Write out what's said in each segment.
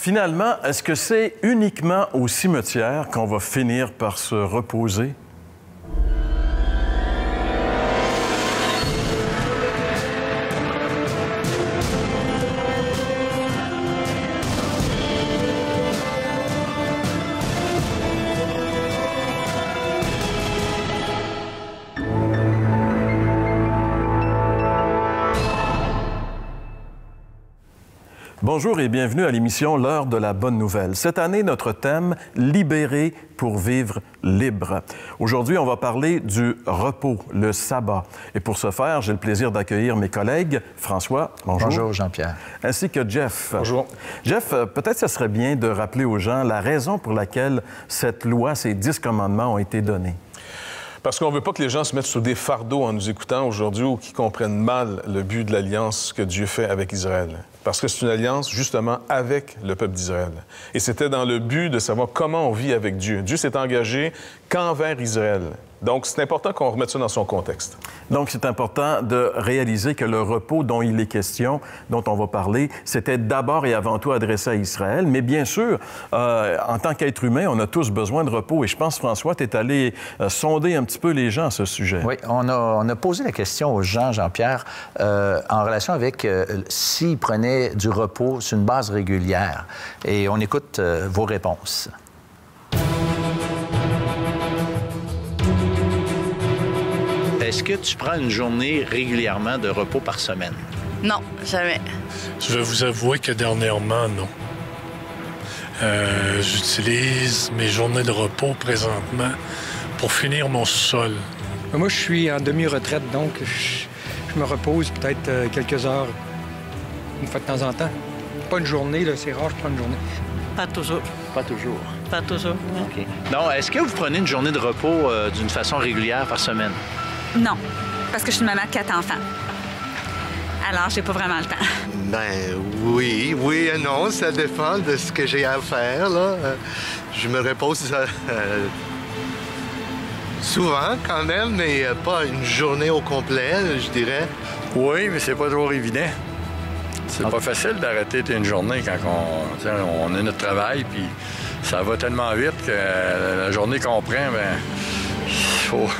Finalement, est-ce que c'est uniquement au cimetière qu'on va finir par se reposer? Bonjour et bienvenue à l'émission L'heure de la bonne nouvelle. Cette année, notre thème, Libérer pour vivre libre. Aujourd'hui, on va parler du repos, le sabbat. Et pour ce faire, j'ai le plaisir d'accueillir mes collègues. François, bonjour. Bonjour, Jean-Pierre. Ainsi que Jeff. Bonjour. Jeff, peut-être ce serait bien de rappeler aux gens la raison pour laquelle cette loi, ces 10 commandements ont été donnés. Parce qu'on ne veut pas que les gens se mettent sous des fardeaux en nous écoutant aujourd'hui ou qu'ils comprennent mal le but de l'alliance que Dieu fait avec Israël. Parce que c'est une alliance, justement, avec le peuple d'Israël. Et c'était dans le but de savoir comment on vit avec Dieu. Dieu s'est engagé qu'envers Israël. Donc, c'est important qu'on remette ça dans son contexte. Donc, c'est important de réaliser que le repos dont il est question, dont on va parler, c'était d'abord et avant tout adressé à Israël. Mais bien sûr, en tant qu'être humain, on a tous besoin de repos. Et je pense, François, tu es allé sonder un petit peu les gens à ce sujet. Oui, on a posé la question aux gens, Jean-Pierre, en relation avec s'ils prenaient du repos sur une base régulière. Et on écoute vos réponses. Est-ce que tu prends une journée régulièrement de repos par semaine? Non, jamais. Je vais vous avouer que dernièrement, non. J'utilise mes journées de repos présentement pour finir mon sol. Moi, je suis en demi-retraite, donc je me repose peut-être quelques heures, une fois de temps en temps. Pas une journée, là, c'est rare, je prends une journée. Pas toujours. Pas toujours. Pas toujours. OK. Non, est-ce que vous prenez une journée de repos d'une façon régulière par semaine? Non, parce que je suis une maman de 4 enfants. Alors, j'ai pas vraiment le temps. Ben oui et non, ça dépend de ce que j'ai à faire, là. Je me repose souvent quand même, mais pas une journée au complet, je dirais. Oui, mais c'est pas toujours évident. C'est pas facile d'arrêter une journée quand on a notre travail, puis ça va tellement vite que la journée qu'on prend,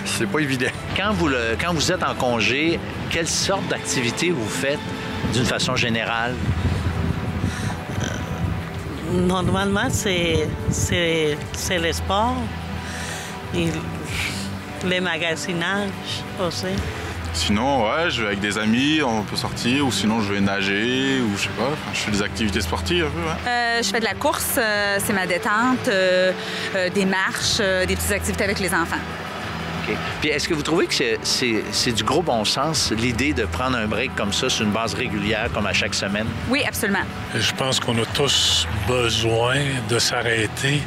c'est pas évident. Quand vous êtes en congé, quelle sorte d'activité vous faites d'une façon générale? Normalement, c'est le sport et les magasinages aussi. Sinon, ouais, je vais avec des amis, on peut sortir, ou sinon je vais nager, ou je sais pas, je fais des activités sportives un peu, ouais. Je fais de la course, c'est ma détente, des marches, des petites activités avec les enfants. OK. Puis est-ce que vous trouvez que c'est du gros bon sens, l'idée de prendre un break comme ça sur une base régulière, comme à chaque semaine? Oui, absolument. Je pense qu'on a tous besoin de s'arrêter,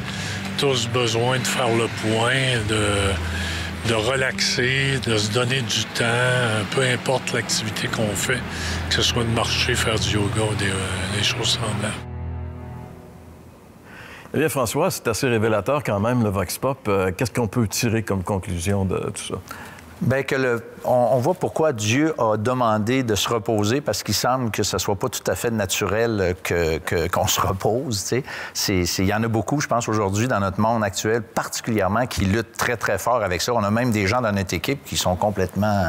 tous besoin de faire le point, de relaxer, de se donner du temps, peu importe l'activité qu'on fait, que ce soit de marcher, faire du yoga ou des choses semblables. Eh bien, François, c'est assez révélateur quand même, le Vox Pop. Qu'est-ce qu'on peut tirer comme conclusion de tout ça? Bien, on voit pourquoi Dieu a demandé de se reposer, parce qu'il semble que ce ne soit pas tout à fait naturel qu'on se repose. Tu sais. Il y en a beaucoup, je pense, aujourd'hui, dans notre monde actuel, particulièrement, qui luttent très, très fort avec ça. On a même des gens dans notre équipe qui sont complètement...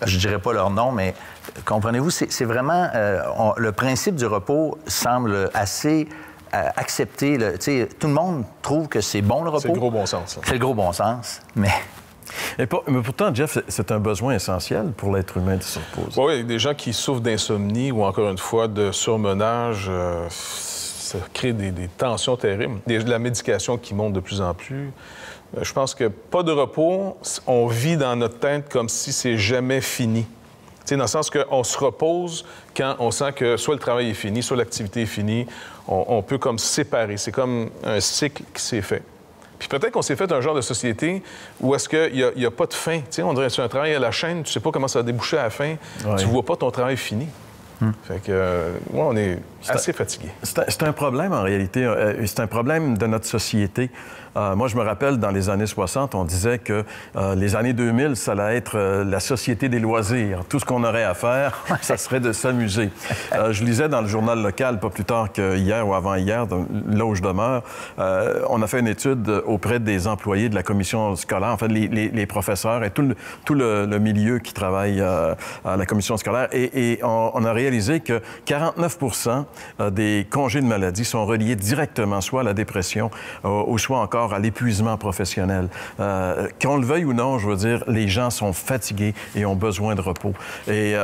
je ne dirais pas leur nom, mais comprenez-vous, c'est vraiment... le principe du repos semble assez... accepter. Tout le monde trouve que c'est bon, le repos. C'est le gros bon sens. Ça. C'est le gros bon sens, mais... Mais pourtant, Jeff, c'est un besoin essentiel pour l'être humain de se reposer. Oui, des gens qui souffrent d'insomnie ou encore une fois de surmenage, ça crée des tensions terribles. De la médication qui monte de plus en plus. Je pense que pas de repos, on vit dans notre tête comme si c'est jamais fini. T'sais, dans le sens qu'on se repose quand on sent que soit le travail est fini, soit l'activité est finie. On peut comme se séparer. C'est comme un cycle qui s'est fait. Puis peut-être qu'on s'est fait un genre de société où est-ce qu'il n'y a pas de fin. T'sais, on dirait que c'est un travail à la chaîne, tu sais pas comment ça va déboucher à la fin, ouais. Tu vois pas ton travail fini. Fait que, moi, on est assez fatigué. C'est un problème, en réalité. C'est un problème de notre société. Moi, je me rappelle, dans les années 60, on disait que les années 2000, ça allait être la société des loisirs. Tout ce qu'on aurait à faire, ça serait de s'amuser. Je lisais dans le journal local, pas plus tard qu'hier ou avant-hier, là où je demeure, on a fait une étude auprès des employés de la commission scolaire, en fait, les professeurs et tout le milieu qui travaille à la commission scolaire. Et on a réalisé que 49 des congés de maladie sont reliés directement soit à la dépression ou soit encore à l'épuisement professionnel. Qu'on le veuille ou non, je veux dire, les gens sont fatigués et ont besoin de repos. Et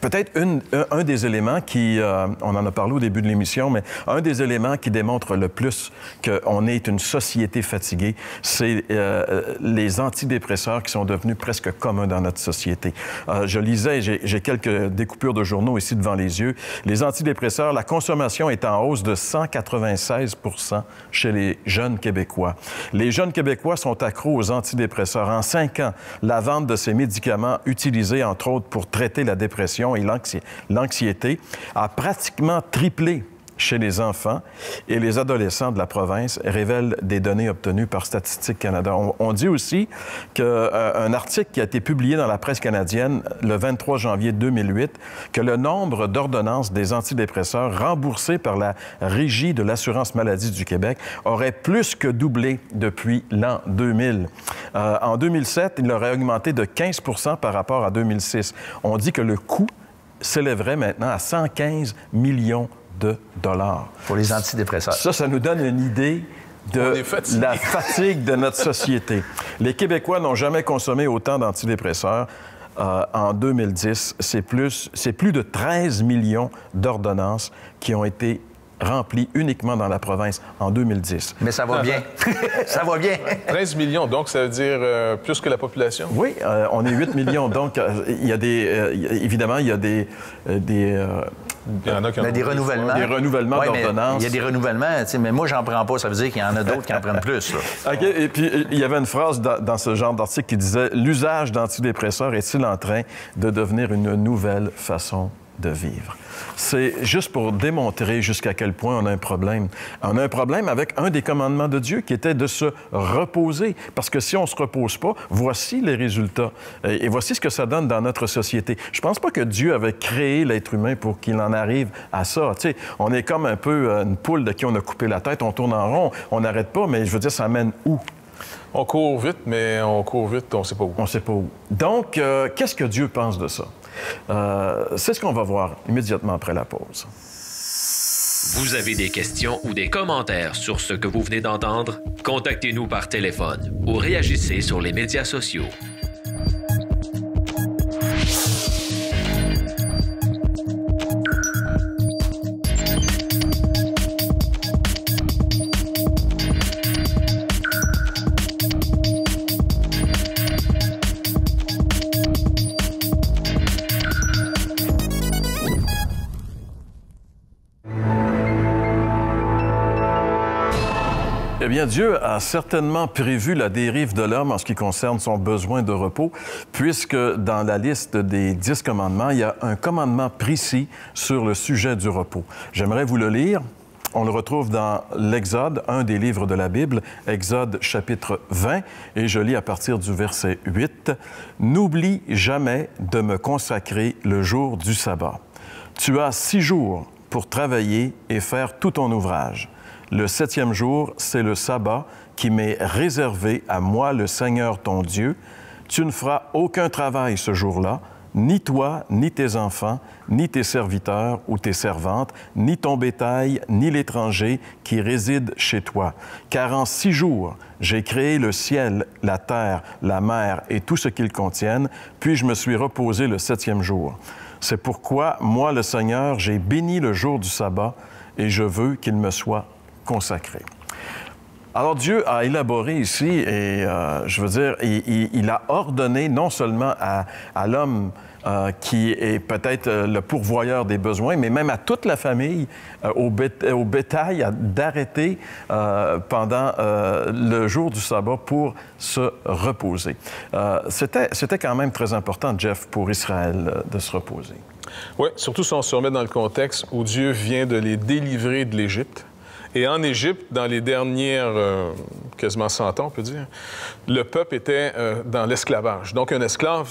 peut-être un des éléments qui, on en a parlé au début de l'émission, mais un des éléments qui démontre le plus qu'on est une société fatiguée, c'est les antidépresseurs qui sont devenus presque communs dans notre société. Je lisais, j'ai quelques découpures de journaux ici devant les yeux, les antidépresseurs, la consommation est en hausse de 196 % chez les jeunes Québécois. Les jeunes Québécois sont accros aux antidépresseurs. En 5 ans, la vente de ces médicaments utilisés, entre autres, pour traiter la dépression et l'anxiété, a pratiquement triplé chez les enfants et les adolescents de la province, révèlent des données obtenues par Statistique Canada. On dit aussi qu'un article qui a été publié dans la presse canadienne le 23 janvier 2008, que le nombre d'ordonnances des antidépresseurs remboursées par la Régie de l'assurance maladie du Québec aurait plus que doublé depuis l'an 2000. En 2007, il aurait augmenté de 15 % par rapport à 2006. On dit que le coût s'élèverait maintenant à 115 millions de dollars. Pour les antidépresseurs. Ça nous donne une idée de la fatigue de notre société. Les Québécois n'ont jamais consommé autant d'antidépresseurs. En 2010, c'est plus de 13 millions d'ordonnances qui ont été rempli uniquement dans la province en 2010. Mais ça va bien. Ça va bien. 13 millions, donc ça veut dire plus que la population? Oui, on est 8 millions. Donc, il y a évidemment, il y a des renouvellements. Des renouvellements d'ordonnances. Il y a des renouvellements, mais moi, j'en prends pas. Ça veut dire qu'il y en a d'autres qui en prennent plus. Là. OK. Et puis, il y avait une phrase dans ce genre d'article qui disait « L'usage d'antidépresseurs est-il en train de devenir une nouvelle façon de vivre. » C'est juste pour démontrer jusqu'à quel point on a un problème. On a un problème avec un des commandements de Dieu qui était de se reposer. Parce que si on ne se repose pas, voici les résultats. Et voici ce que ça donne dans notre société. Je ne pense pas que Dieu avait créé l'être humain pour qu'il en arrive à ça. Tu sais, on est comme un peu une poule de qui on a coupé la tête, on tourne en rond, on n'arrête pas, mais je veux dire, ça mène où? On court vite, mais on court vite, on ne sait pas où. On ne sait pas où. Donc, qu'est-ce que Dieu pense de ça? C'est ce qu'on va voir immédiatement après la pause. Vous avez des questions ou des commentaires sur ce que vous venez d'entendre? Contactez-nous par téléphone ou réagissez sur les médias sociaux. Eh bien, Dieu a certainement prévu la dérive de l'homme en ce qui concerne son besoin de repos, puisque dans la liste des 10 commandements, il y a un commandement précis sur le sujet du repos. J'aimerais vous le lire. On le retrouve dans l'Exode, un des livres de la Bible, Exode chapitre 20, et je lis à partir du verset 8. « N'oublie jamais de me consacrer le jour du sabbat. Tu as 6 jours pour travailler et faire tout ton ouvrage. Le 7e jour, c'est le sabbat qui m'est réservé à moi, le Seigneur ton Dieu. Tu ne feras aucun travail ce jour-là, ni toi, ni tes enfants, ni tes serviteurs ou tes servantes, ni ton bétail, ni l'étranger qui réside chez toi. Car en 6 jours, j'ai créé le ciel, la terre, la mer et tout ce qu'ils contiennent, puis je me suis reposé le 7e jour. C'est pourquoi, moi, le Seigneur, j'ai béni le jour du sabbat et je veux qu'il me soit consacré. » Alors Dieu a élaboré ici, et je veux dire, il a ordonné non seulement à l'homme qui est peut-être le pourvoyeur des besoins, mais même à toute la famille, au bétail, d'arrêter pendant le jour du sabbat pour se reposer. C'était quand même très important, Jeff, pour Israël de se reposer. Oui, surtout si on se remet dans le contexte où Dieu vient de les délivrer de l'Égypte. Et en Égypte, dans les dernières quasiment 100 ans, on peut dire, le peuple était dans l'esclavage. Donc, un esclave,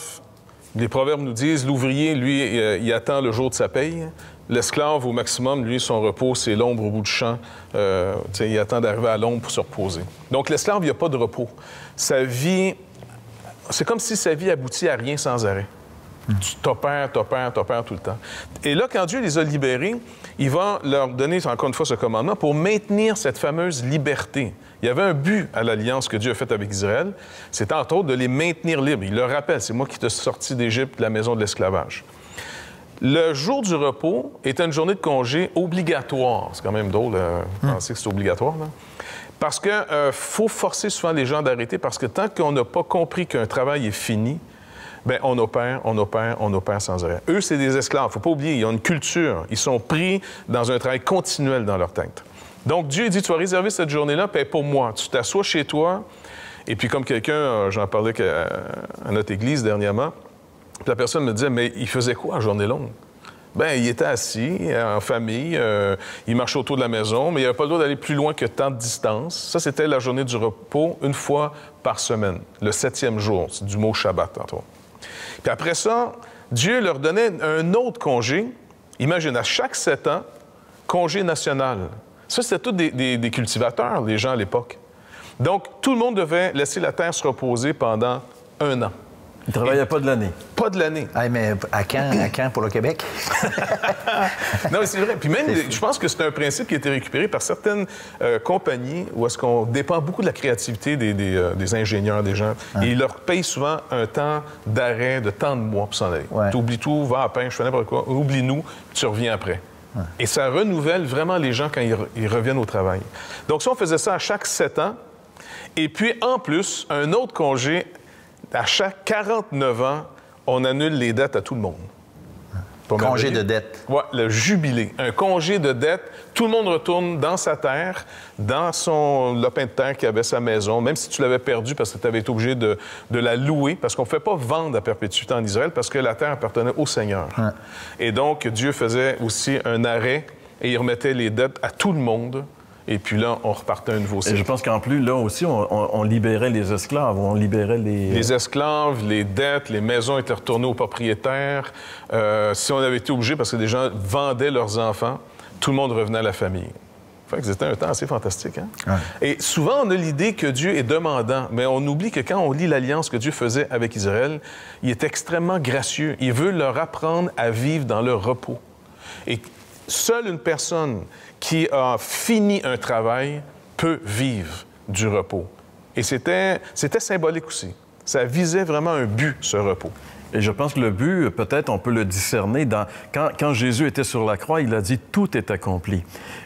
les proverbes nous disent, l'ouvrier, lui, il attend le jour de sa paye. L'esclave, au maximum, lui, son repos, c'est l'ombre au bout du champ. Il attend d'arriver à l'ombre pour se reposer. Donc, l'esclave, il n'y a pas de repos. Sa vie, c'est comme si sa vie aboutit à rien sans arrêt. Tu t'opères tout le temps. Et là, quand Dieu les a libérés, il va leur donner, encore une fois, ce commandement pour maintenir cette fameuse liberté. Il y avait un but à l'alliance que Dieu a faite avec Israël. C'était, entre autres, de les maintenir libres. Il leur rappelle, c'est moi qui t'ai sorti d'Égypte, de la maison de l'esclavage. Le jour du repos était une journée de congé obligatoire. C'est quand même drôle de penser que c'est obligatoire, là. Parce qu'il faut forcer souvent les gens d'arrêter, parce que tant qu'on n'a pas compris qu'un travail est fini, bien, on opère sans arrêt. Eux, c'est des esclaves. Il ne faut pas oublier, ils ont une culture. Ils sont pris dans un travail continuel dans leur tête. Donc, Dieu dit, tu vas réserver cette journée-là, puis pour moi. Tu t'assois chez toi, et puis comme quelqu'un, j'en parlais à notre église dernièrement, puis la personne me disait, mais il faisait quoi en journée longue? Bien, il était assis, en famille, il marchait autour de la maison, mais il n'avait pas le droit d'aller plus loin que tant de distance. Ça, c'était la journée du repos, une fois par semaine, le 7e jour, c'est du mot Shabbat, tantôt. Puis après ça, Dieu leur donnait un autre congé. Imagine, à chaque 7 ans, congé national. Ça, c'était tous des cultivateurs, les gens à l'époque. Donc, tout le monde devait laisser la terre se reposer pendant 1 an. Ils ne travaillaient pas de l'année. Pas de l'année. Ah, mais à quand pour le Québec? Non, mais c'est vrai. Puis même, je pense que c'est un principe qui a été récupéré par certaines compagnies où est-ce qu'on dépend beaucoup de la créativité des ingénieurs, des gens. Ah. Et ils leur payent souvent un temps d'arrêt de tant de mois pour s'en aller. Ouais. Tu oublies tout, va à la pêche, fais n'importe quoi, oublie-nous, tu reviens après. Ouais. Et ça renouvelle vraiment les gens quand ils reviennent au travail. Donc, si on faisait ça à chaque 7 ans, et puis en plus, un autre congé, à chaque 49 ans, on annule les dettes à tout le monde. Congé de dette. Oui, le jubilé. Un congé de dette. Tout le monde retourne dans sa terre, dans son lopin de terre qui avait sa maison, même si tu l'avais perdu parce que tu avais été obligé de la louer, parce qu'on ne fait pas vendre à perpétuité en Israël, parce que la terre appartenait au Seigneur. Ouais. Et donc, Dieu faisait aussi un arrêt et il remettait les dettes à tout le monde. Et puis là, on repartait un nouveau cycle. Et je pense qu'en plus, là aussi, on libérait les esclaves, on libérait les... Les esclaves, les dettes, les maisons étaient retournées aux propriétaires. Si on avait été obligé, parce que des gens vendaient leurs enfants, tout le monde revenait à la famille. Fait que c'était un temps assez fantastique, hein? Ouais. Et souvent, on a l'idée que Dieu est demandant, mais on oublie que quand on lit l'alliance que Dieu faisait avec Israël, il est extrêmement gracieux. Il veut leur apprendre à vivre dans leur repos. Et seule une personne qui a fini un travail peut vivre du repos. Et c'était symbolique aussi. Ça visait vraiment un but, ce repos. Et je pense que le but, peut-être, on peut le discerner dans... Quand Jésus était sur la croix, il a dit « tout est accompli ».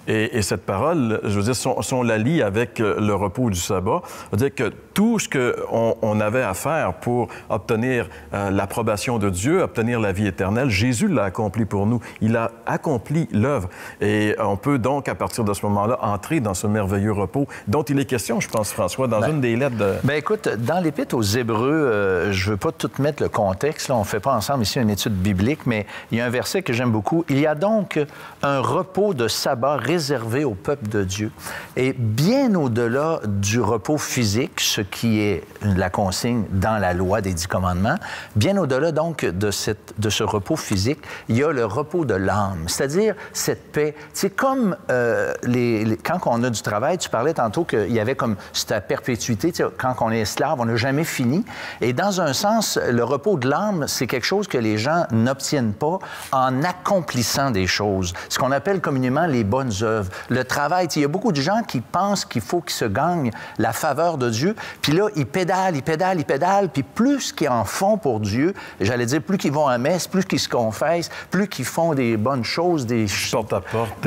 Et cette parole, je veux dire, si on la lit avec le repos du sabbat, veut dire que tout ce qu'on avait à faire pour obtenir l'approbation de Dieu, obtenir la vie éternelle, Jésus l'a accompli pour nous. Il a accompli l'œuvre. Et on peut donc, à partir de ce moment-là, entrer dans ce merveilleux repos dont il est question, je pense, François, dans une des lettres de... Bien, écoute, dans l'Épître aux Hébreux, je veux pas tout mettre le contexte, là, on fait pas ensemble ici une étude biblique, mais il y a un verset que j'aime beaucoup. Il y a donc un repos de sabbat réservé au peuple de Dieu. Et bien au-delà du repos physique, ce qui est la consigne dans la loi des 10 commandements, bien au-delà donc de ce repos physique, il y a le repos de l'âme, c'est-à-dire cette paix. C'est comme quand on a du travail, tu parlais tantôt qu'il y avait comme cette perpétuité, quand on est esclave, on n'a jamais fini. Et dans un sens, le repos de l'âme l'âme, c'est quelque chose que les gens n'obtiennent pas en accomplissant des choses. Ce qu'on appelle communément les bonnes œuvres. Le travail, il y a beaucoup de gens qui pensent qu'il faut qu'ils se gagnent la faveur de Dieu, puis là, ils pédalent, puis plus qu'ils en font pour Dieu, j'allais dire, plus qu'ils vont à messe, plus qu'ils se confessent, plus qu'ils font des bonnes choses, des... Porte-à-porte.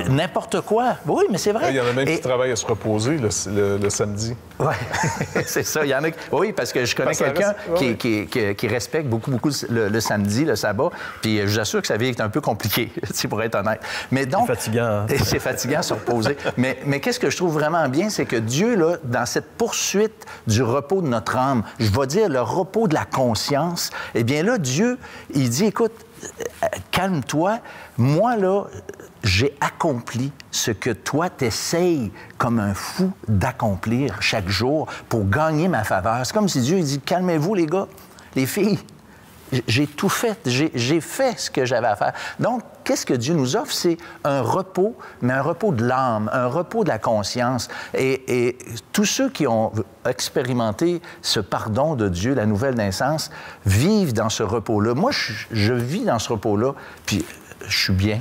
N'importe quoi. Oui, mais c'est vrai. Il y en a même qui travaillent à se reposer le samedi. Oui, c'est ça. Il y en a... Oui, parce que je connais quelqu'un qui respecte beaucoup le samedi, le sabbat, puis je vous assure que sa vie est un peu compliquée, pour être honnête. Mais donc... C'est fatigant. C'est fatigant à se reposer. Mais qu'est-ce que je trouve vraiment bien, c'est que Dieu, là, dans cette poursuite du repos de notre âme, je vais dire le repos de la conscience, eh bien là, Dieu, il dit, écoute, calme-toi, moi, là, j'ai accompli ce que toi, t'essayes comme un fou d'accomplir chaque jour pour gagner ma faveur. C'est comme si Dieu il dit, calmez-vous, les gars, les filles, j'ai tout fait, j'ai fait ce que j'avais à faire. Donc, qu'est-ce que Dieu nous offre? C'est un repos, mais un repos de l'âme, un repos de la conscience. Et tous ceux qui ont expérimenté ce pardon de Dieu, la nouvelle naissance, vivent dans ce repos-là. Moi, je vis dans ce repos-là, puis je suis bien.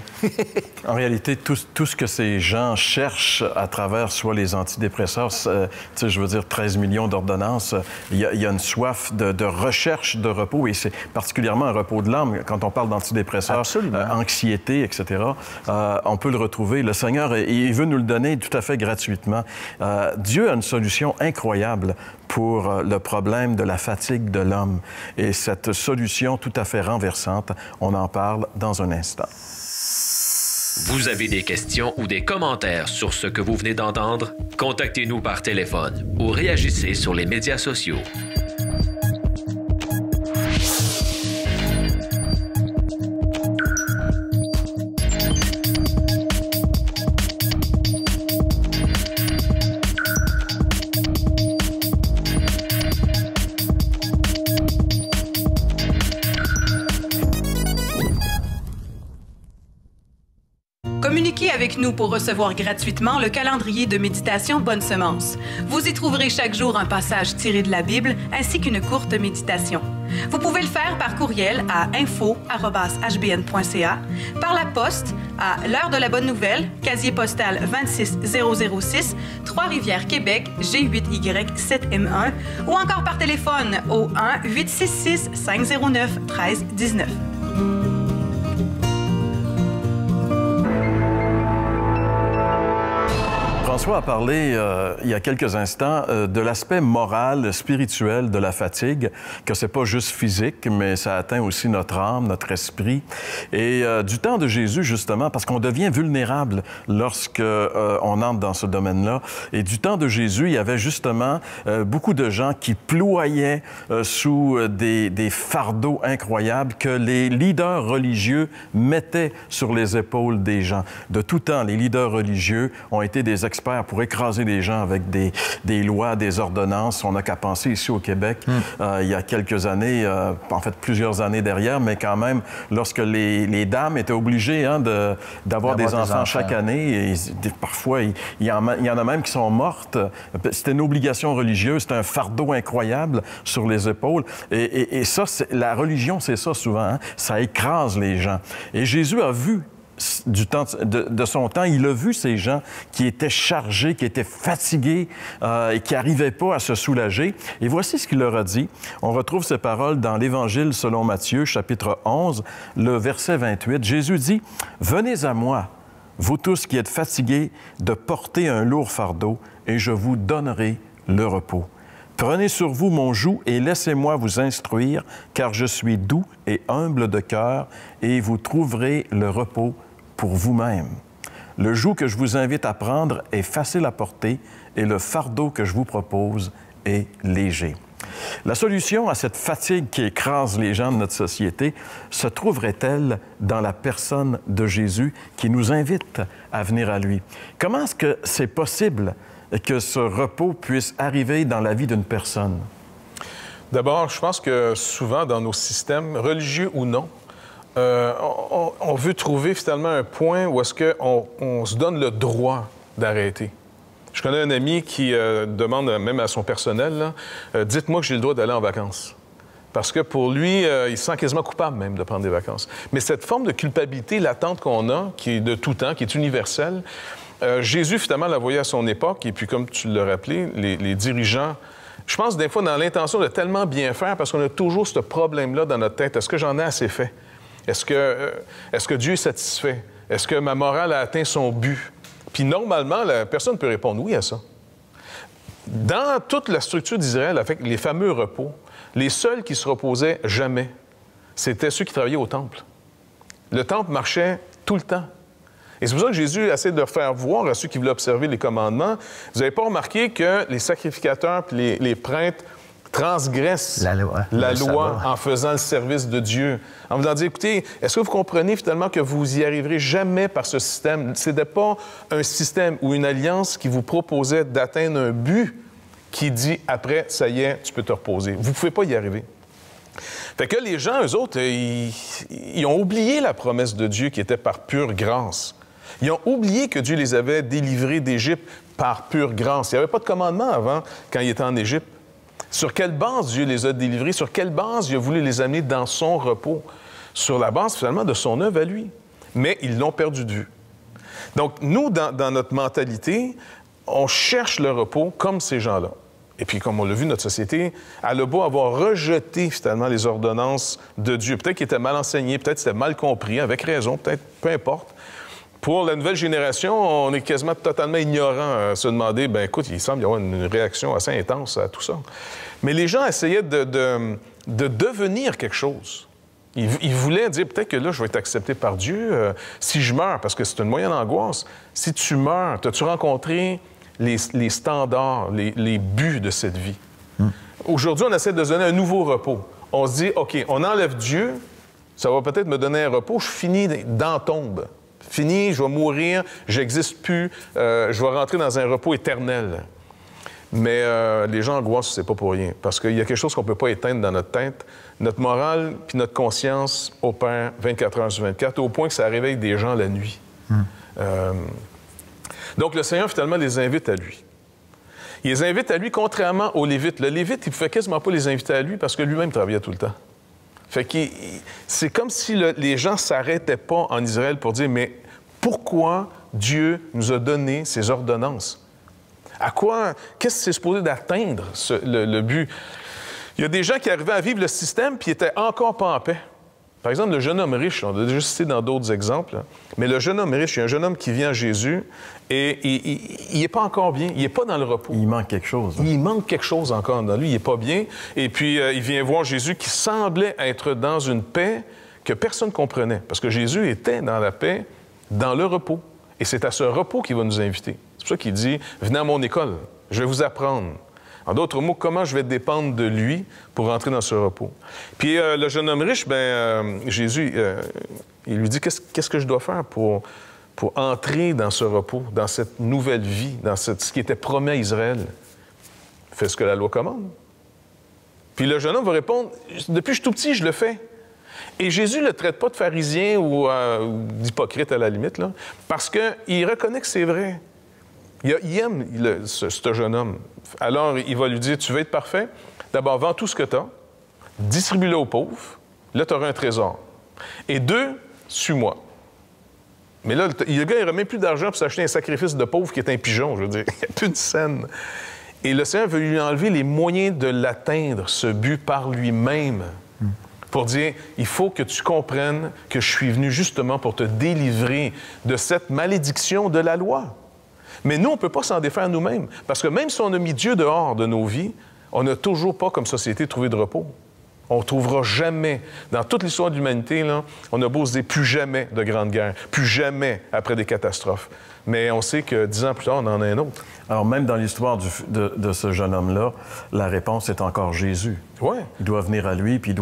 En réalité, tout ce que ces gens cherchent à travers soit les antidépresseurs, je veux dire 13 millions d'ordonnances, il y a une soif de recherche de repos, et c'est particulièrement un repos de l'âme. Quand on parle d'antidépresseurs, anxiété, etc., on peut le retrouver. Le Seigneur, il veut nous le donner tout à fait gratuitement. Dieu a une solution incroyable pour le problème de la fatigue de l'homme. Et cette solution tout à fait renversante, on en parle dans un instant. Vous avez des questions ou des commentaires sur ce que vous venez d'entendre? Contactez-nous par téléphone ou réagissez sur les médias sociaux. Communiquez avec nous pour recevoir gratuitement le calendrier de méditation Bonne Semence. Vous y trouverez chaque jour un passage tiré de la Bible ainsi qu'une courte méditation. Vous pouvez le faire par courriel à info@hbn.ca, par la poste à l'heure de la Bonne Nouvelle, casier postal 26006, Trois-Rivières, Québec, G8Y7M1, ou encore par téléphone au 1-866-509-1319. François a parlé il y a quelques instants de l'aspect moral, spirituel de la fatigue, que c'est pas juste physique, mais ça atteint aussi notre âme, notre esprit. Et du temps de Jésus, justement, parce qu'on devient vulnérable lorsque on entre dans ce domaine-là. Et du temps de Jésus, il y avait justement beaucoup de gens qui ployaient sous des fardeaux incroyables que les leaders religieux mettaient sur les épaules des gens. De tout temps, les leaders religieux ont été des experts pour écraser les gens avec des lois, des ordonnances. On n'a qu'à penser ici au Québec, il y a quelques années, en fait plusieurs années derrière, mais quand même, lorsque les dames étaient obligées d'avoir des enfants chaque année, et parfois, il y en a même qui sont mortes. C'était une obligation religieuse, c'était un fardeau incroyable sur les épaules. Et ça, la religion, c'est ça souvent, hein? Ça écrase les gens. Et Jésus a vu du temps de son temps, il a vu ces gens qui étaient chargés, qui étaient fatigués et qui n'arrivaient pas à se soulager. Et voici ce qu'il leur a dit. On retrouve ces paroles dans l'Évangile selon Matthieu, chapitre 11, le verset 28. Jésus dit, « Venez à moi, vous tous qui êtes fatigués de porter un lourd fardeau, et je vous donnerai le repos. Prenez sur vous mon joug et laissez-moi vous instruire, car je suis doux et humble de cœur, et vous trouverez le repos pour vous-même. Le joug que je vous invite à prendre est facile à porter et le fardeau que je vous propose est léger. » La solution à cette fatigue qui écrase les gens de notre société se trouverait-elle dans la personne de Jésus qui nous invite à venir à lui? Comment est-ce que c'est possible que ce repos puisse arriver dans la vie d'une personne? D'abord, je pense que souvent dans nos systèmes, religieux ou non, on veut trouver finalement un point où est-ce qu'on se donne le droit d'arrêter. Je connais un ami qui demande même à son personnel, dites-moi que j'ai le droit d'aller en vacances. Parce que pour lui, il se sent quasiment coupable même de prendre des vacances. Mais cette forme de culpabilité latente qu'on a, qui est de tout temps, qui est universelle, Jésus, finalement, la voyait à son époque, et puis comme tu l'as rappelé, les dirigeants, je pense des fois dans l'intention de tellement bien faire, parce qu'on a toujours ce problème-là dans notre tête. Est-ce que j'en ai assez fait? Est-ce que Dieu est satisfait? Est-ce que ma morale a atteint son but? Puis normalement, personne ne peut répondre oui à ça. Dans toute la structure d'Israël, avec les fameux repos, les seuls qui se reposaient jamais, c'était ceux qui travaillaient au temple. Le temple marchait tout le temps. Et c'est pour ça que Jésus essaie de faire voir à ceux qui voulaient observer les commandements. Vous n'avez pas remarqué que les sacrificateurs et les prêtres transgressent la loi en faisant le service de Dieu. En vous disant, écoutez, est-ce que vous comprenez finalement que vous y arriverez jamais par ce système? Ce n'était pas un système ou une alliance qui vous proposait d'atteindre un but qui dit, après, ça y est, tu peux te reposer. Vous ne pouvez pas y arriver. Fait que les gens, eux autres, ils ont oublié la promesse de Dieu qui était par pure grâce. Ils ont oublié que Dieu les avait délivrés d'Égypte par pure grâce. Il n'y avait pas de commandement avant, quand ils étaient en Égypte. Sur quelle base Dieu les a délivrés? Sur quelle base il a voulu les amener dans son repos? Sur la base, finalement, de son œuvre à lui. Mais ils l'ont perdu de vue. Donc, nous, dans notre mentalité, on cherche le repos comme ces gens-là. Et puis, comme on l'a vu, notre société, elle a beau avoir rejeté, finalement, les ordonnances de Dieu. Peut-être qu'ils étaient mal enseignés, peut-être qu'ils étaient mal compris, avec raison, peut-être, peu importe. Pour la nouvelle génération, on est quasiment totalement ignorant à se demander, bien, écoute, il semble y avoir une réaction assez intense à tout ça. Mais les gens essayaient de devenir quelque chose. Ils voulaient dire, peut-être que là, je vais être accepté par Dieu si je meurs, parce que c'est une moyenne angoisse. Si tu meurs, as-tu rencontré les standards, les buts de cette vie? Aujourd'hui, on essaie de se donner un nouveau repos. On se dit, OK, on enlève Dieu, ça va peut-être me donner un repos, je finis dans la tombe. Fini, je vais mourir, j'existe plus, je vais rentrer dans un repos éternel. Mais les gens angoissent, c'est pas pour rien, parce qu'il y a quelque chose qu'on peut pas éteindre dans notre tête. Notre morale puis notre conscience opèrent 24 heures sur 24, au point que ça réveille des gens la nuit. Donc, le Seigneur, finalement, les invite à lui. Il les invite à lui, contrairement aux Lévites. Le Lévite, il ne pouvait quasiment pas les inviter à lui parce que lui-même travaillait tout le temps. Fait que c'est comme si les gens ne s'arrêtaient pas en Israël pour dire, mais pourquoi Dieu nous a donné ces ordonnances? À quoi? Qu'est-ce que c'est supposé d'atteindre, le but? Il y a des gens qui arrivaient à vivre le système puis n'étaient encore pas en paix. Par exemple, le jeune homme riche, on l'a déjà cité dans d'autres exemples, mais le jeune homme riche, il y a un jeune homme qui vient à Jésus et il n'est pas encore bien, il n'est pas dans le repos. Il manque quelque chose. Il manque quelque chose encore dans lui, il n'est pas bien. Et puis, il vient voir Jésus qui semblait être dans une paix que personne ne comprenait. Parce que Jésus était dans la paix, dans le repos. Et c'est à ce repos qu'il va nous inviter. C'est pour ça qu'il dit, venez à mon école, je vais vous apprendre. En d'autres mots, comment je vais dépendre de lui pour entrer dans ce repos. Puis le jeune homme riche, Jésus, il lui dit, qu'est-ce que je dois faire pour entrer dans ce repos, dans cette nouvelle vie, dans ce qui était promis à Israël? Fais ce que la loi commande. Puis le jeune homme va répondre, depuis que je suis tout petit, je le fais. Et Jésus ne le traite pas de pharisien ou d'hypocrite à la limite, là, parce qu'il reconnaît que c'est vrai. Il aime ce jeune homme. Alors, il va lui dire, tu veux être parfait? D'abord, vends tout ce que tu as, distribue-le aux pauvres, là, tu auras un trésor. Et 2, suis-moi. Mais là, le gars, il n'aura même plus d'argent pour s'acheter un sacrifice de pauvre qui est un pigeon, je veux dire. Il n'y a plus de scène. Et le Seigneur veut lui enlever les moyens de l'atteindre, ce but, par lui-même. Pour dire, il faut que tu comprennes que je suis venu justement pour te délivrer de cette malédiction de la loi. Mais nous, on ne peut pas s'en défaire nous-mêmes. Parce que même si on a mis Dieu dehors de nos vies, on n'a toujours pas, comme société, trouvé de repos. On ne trouvera jamais, dans toute l'histoire de l'humanité, là, on a beau se dire plus jamais de grandes guerres, plus jamais après des catastrophes. Mais on sait que 10 ans plus tard, on en a un autre. Alors, même dans l'histoire de ce jeune homme-là, la réponse est encore Jésus. Ouais. Il doit venir à lui, puis il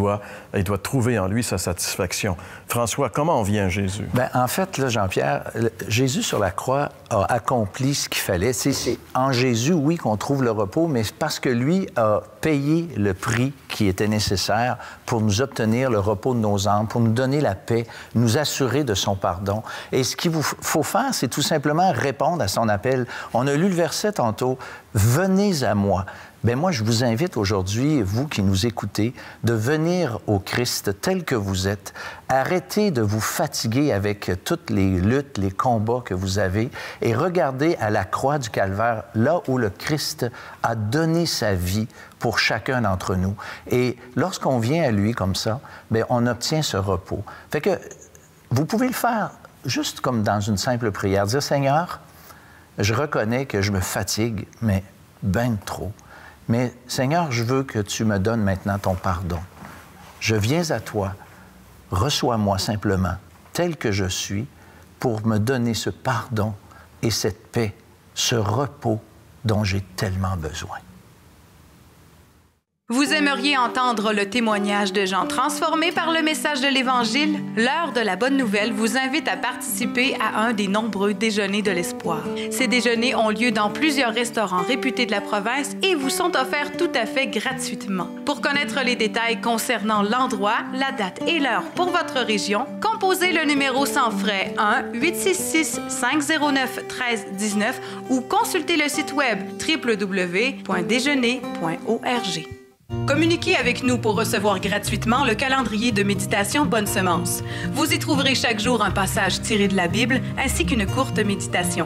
doit trouver en lui sa satisfaction. François, comment on vient à Jésus? Bien, en fait, là, Jean-Pierre, Jésus sur la croix a accompli ce qu'il fallait. C'est en Jésus, oui, qu'on trouve le repos, mais parce que lui a payé le prix qui était nécessaire pour nous obtenir le repos de nos âmes, pour nous donner la paix, nous assurer de son pardon. Et ce qu'il faut faire, c'est tout simplement répondre à son appel. On a lu le verset verset tantôt, « Venez à moi ». Bien, moi, je vous invite aujourd'hui, vous qui nous écoutez, de venir au Christ tel que vous êtes. Arrêtez de vous fatiguer avec toutes les luttes, les combats que vous avez et regardez à la croix du Calvaire, là où le Christ a donné sa vie pour chacun d'entre nous. Et lorsqu'on vient à lui comme ça, bien, on obtient ce repos. Fait que vous pouvez le faire juste comme dans une simple prière. Dire, « Seigneur, je reconnais que je me fatigue, mais ben trop. Mais Seigneur, je veux que tu me donnes maintenant ton pardon. Je viens à toi, reçois-moi simplement tel que je suis pour me donner ce pardon et cette paix, ce repos dont j'ai tellement besoin. » Vous aimeriez entendre le témoignage de gens transformés par le message de l'Évangile? L'heure de la bonne nouvelle vous invite à participer à un des nombreux déjeuners de l'espoir. Ces déjeuners ont lieu dans plusieurs restaurants réputés de la province et vous sont offerts tout à fait gratuitement. Pour connaître les détails concernant l'endroit, la date et l'heure pour votre région, composez le numéro sans frais 1-866-509-1319 ou consultez le site web www.déjeuner.org. Communiquez avec nous pour recevoir gratuitement le calendrier de méditation Bonne Semence. Vous y trouverez chaque jour un passage tiré de la Bible ainsi qu'une courte méditation.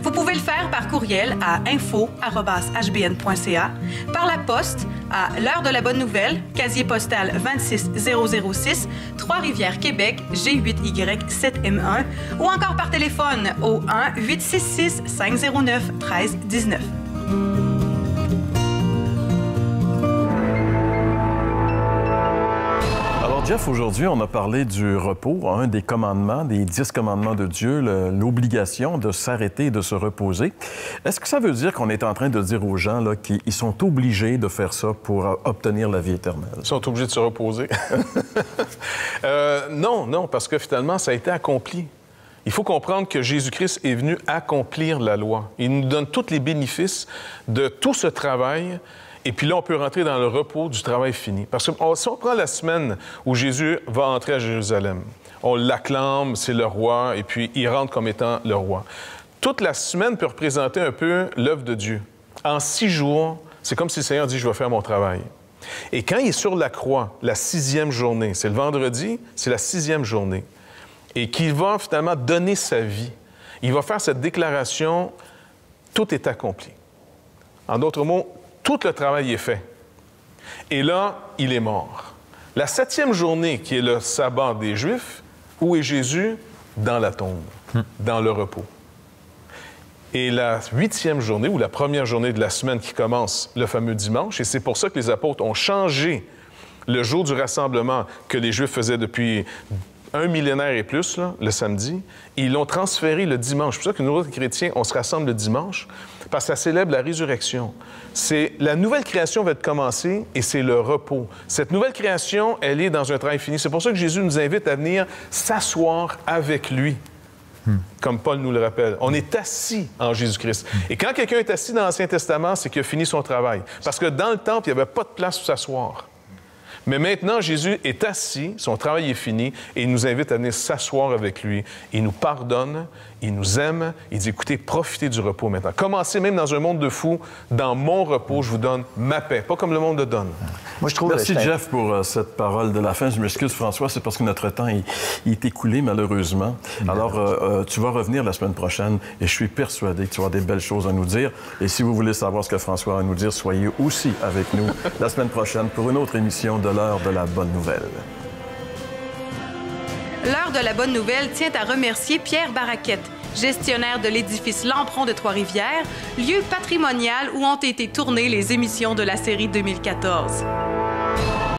Vous pouvez le faire par courriel à info@hbn.ca, par la poste à l'heure de la bonne nouvelle, casier postal 26006, Trois-Rivières, Québec, G8Y7M1 ou encore par téléphone au 1-866-509-1319. Jeff, aujourd'hui, on a parlé du repos, un des commandements, des 10 commandements de Dieu, l'obligation de s'arrêter et de se reposer. Est-ce que ça veut dire qu'on est en train de dire aux gens là, qu'ils sont obligés de faire ça pour obtenir la vie éternelle? Ils sont obligés de se reposer? Non, parce que finalement, ça a été accompli. Il faut comprendre que Jésus-Christ est venu accomplir la loi. Il nous donne tous les bénéfices de tout ce travail. Et puis là, on peut rentrer dans le repos du travail fini. Parce que si on prend la semaine où Jésus va entrer à Jérusalem, on l'acclame, c'est le roi, et puis il rentre comme étant le roi. Toute la semaine peut représenter un peu l'œuvre de Dieu. En 6 jours, c'est comme si le Seigneur dit « je vais faire mon travail ». Et quand il est sur la croix, la 6e journée, c'est le vendredi, c'est la 6e journée, et qu'il va finalement donner sa vie, il va faire cette déclaration « tout est accompli ». En d'autres mots, tout le travail est fait. Et là, il est mort. La 7e journée, qui est le sabbat des Juifs, où est Jésus? Dans la tombe, dans le repos. Et la 8e journée, ou la première journée de la semaine qui commence le fameux dimanche, et c'est pour ça que les apôtres ont changé le jour du rassemblement que les Juifs faisaient depuis 1 millénaire et plus, là, le samedi, et ils l'ont transféré le dimanche. C'est pour ça que nous, autres chrétiens, on se rassemble le dimanche, parce que ça célèbre la résurrection. La nouvelle création va être commencée et c'est le repos. Cette nouvelle création, elle est dans un travail fini. C'est pour ça que Jésus nous invite à venir s'asseoir avec lui, comme Paul nous le rappelle. On est assis en Jésus-Christ. Et quand quelqu'un est assis dans l'Ancien Testament, c'est qu'il a fini son travail. Parce que dans le temple, il n'y avait pas de place pour s'asseoir. Mais maintenant, Jésus est assis, son travail est fini, et il nous invite à venir s'asseoir avec lui. Il nous pardonne, il nous aime, il dit, écoutez, profitez du repos maintenant. Commencez même dans un monde de fous, dans mon repos, je vous donne ma paix, pas comme le monde le donne. Moi, je trouve Merci, Jeff, pour cette parole de la fin. Je m'excuse, François, c'est parce que notre temps il est écoulé, malheureusement. Alors, tu vas revenir la semaine prochaine, et je suis persuadé que tu auras des belles choses à nous dire. Et si vous voulez savoir ce que François a à nous dire, soyez aussi avec nous la semaine prochaine pour une autre émission de l'heure de la bonne nouvelle. L'heure de la bonne nouvelle tient à remercier Pierre Baraquette, gestionnaire de l'édifice Lampron de Trois-Rivières, lieu patrimonial où ont été tournées les émissions de la série 2014.